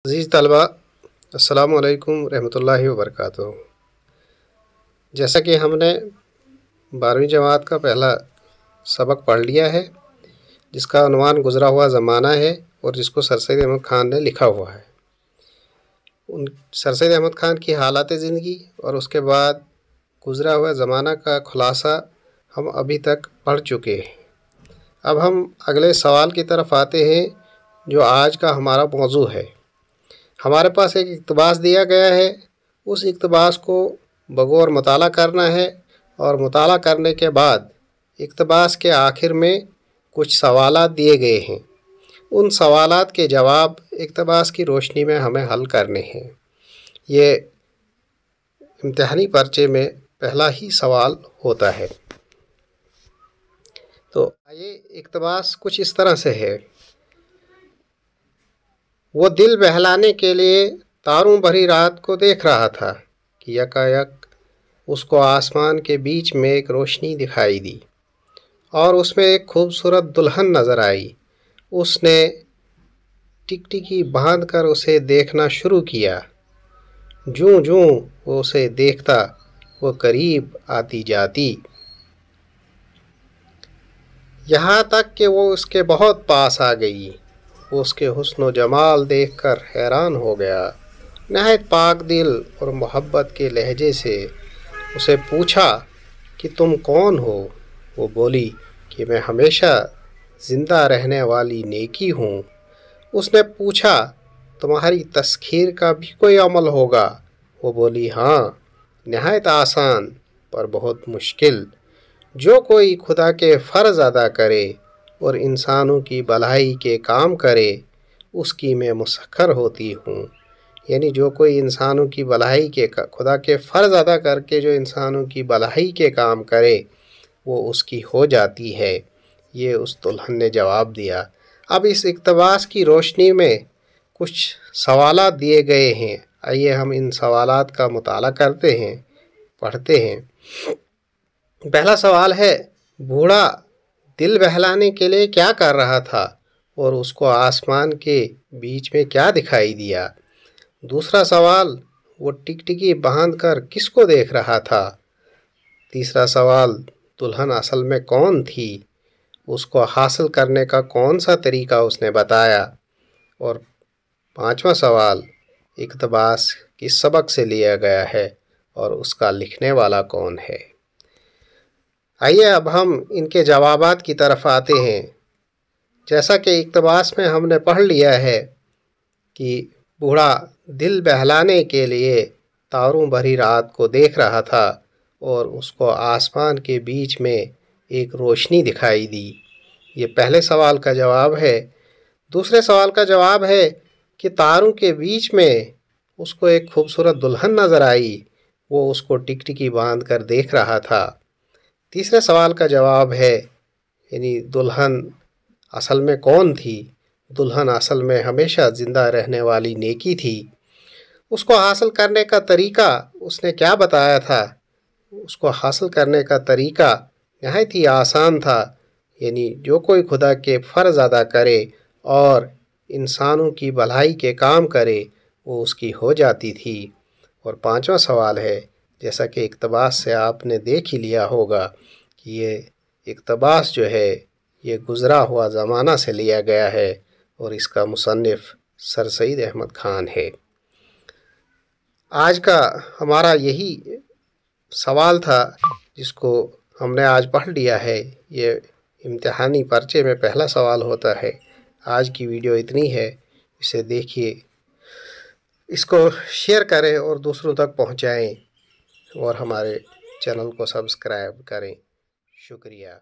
عزیز طلبہ، السلام علیکم رحمۃ اللہ وبرکاتہ۔ جیسا کہ ہم نے 12ویں جماعت کا پہلا سبق پڑھ لیا ہے، جس کا عنوان گزرا ہوا زمانہ ہے اور جس کو سر سید احمد خان نے لکھا ہوا ہے۔ سر سید احمد خان کی حالات زندگی اور اس کے بعد گزرا ہوا زمانہ کا خلاصہ ہم ابھی تک پڑھ چکے ہیں۔ اب ہم اگلے سوال کی طرف آتے ہیں جو آج کا ہمارا موضوع ہے۔ ہمارے پاس ایک اقتباس دیا گیا ہے، اس اقتباس کو بغور مطالعہ کرنا ہے اور مطالعہ کرنے کے بعد اقتباس کے آخر میں کچھ سوالات دیے گئے ہیں، ان سوالات کے جواب اقتباس کی روشنی میں ہمیں حل کرنے ہیں۔ یہ امتحانی پرچے میں پہلا ہی سوال ہوتا ہے۔ تو یہ اقتباس کچھ اس طرح سے ہے: وہ دل بہلانے کے لیے تاروں بھری رات کو دیکھ رہا تھا کہ یکایک اس کو آسمان کے بیچ میں ایک روشنی دکھائی دی اور اس میں ایک خوبصورت دلہن نظر آئی۔ اس نے ٹکٹکی باندھ کر اسے دیکھنا شروع کیا۔ جوں جوں وہ اسے دیکھتا وہ قریب آتی جاتی، یہاں تک کہ وہ اس کے بہت پاس آ گئی۔ وہ اس کے حسن و جمال دیکھ کر حیران ہو گیا۔ نہایت پاک دل اور محبت کے لہجے سے اسے پوچھا کہ تم کون ہو؟ وہ بولی کہ میں ہمیشہ زندہ رہنے والی نیکی ہوں۔ اس نے پوچھا تمہاری تسخیر کا بھی کوئی عمل ہوگا؟ وہ بولی ہاں، نہایت آسان پر بہت مشکل۔ جو کوئی خدا کے فرض ادا کرے اور انسانوں کی بھلائی کے کام کرے اس کی میں مسخر ہوتی ہوں۔ یعنی جو کوئی انسانوں کی بھلائی کے خدا کے فرض ادا کر کے جو انسانوں کی بھلائی کے کام کرے وہ اس کی ہو جاتی ہے، یہ اس دلہن نے جواب دیا۔ اب اس اقتباس کی روشنی میں کچھ سوالات دیے گئے ہیں، آئیے ہم ان سوالات کا مطالعہ کرتے ہیں، پڑھتے ہیں۔ پہلا سوال ہے: بوڑھا دل بہلانے کے لیے کیا کر رہا تھا اور اس کو آسمان کے بیچ میں کیا دکھائی دیا؟ دوسرا سوال: وہ ٹکٹکی باندھ کر کس کو دیکھ رہا تھا؟ تیسرا سوال: دلہن اصل میں کون تھی؟ اس کو حاصل کرنے کا کون سا طریقہ اس نے بتایا؟ اور پانچواں سوال: اقتباس کس سبق سے لیا گیا ہے اور اس کا لکھنے والا کون ہے؟ آئیے اب ہم ان کے جوابات کی طرف آتے ہیں۔ جیسا کہ اقتباس میں ہم نے پڑھ لیا ہے کہ بوڑھا دل بہلانے کے لیے تاروں بھری رات کو دیکھ رہا تھا اور اس کو آسمان کے بیچ میں ایک روشنی دکھائی دی، یہ پہلے سوال کا جواب ہے۔ دوسرے سوال کا جواب ہے کہ تاروں کے بیچ میں اس کو ایک خوبصورت دلہن نظر آئی، وہ اس کو ٹکٹکی باندھ کر دیکھ رہا تھا۔ تیسرے سوال کا جواب ہے یعنی دلہن اصل میں کون تھی؟ دلہن اصل میں ہمیشہ زندہ رہنے والی نیکی تھی۔ اس کو حاصل کرنے کا طریقہ اس نے کیا بتایا تھا؟ اس کو حاصل کرنے کا طریقہ نہایت ہی آسان تھا، یعنی جو کوئی خدا کے فرض ادا کرے اور انسانوں کی بھلائی کے کام کرے وہ اس کی ہو جاتی تھی۔ اور پانچواں سوال ہے، جیسا کہ اقتباس سے آپ نے دیکھ ہی لیا ہوگا کہ یہ اقتباس جو ہے یہ گزرا ہوا زمانہ سے لیا گیا ہے اور اس کا مصنف سر سید احمد خان ہے۔ آج کا ہمارا یہی سوال تھا جس کو ہم نے آج پڑھ لیا ہے، یہ امتحانی پرچے میں پہلا سوال ہوتا ہے۔ آج کی ویڈیو اتنی ہے، اسے دیکھیے، اس کو شیئر کریں اور دوسروں تک پہنچائیں اور ہمارے چینل کو سبسکرائب کریں۔ شکریہ۔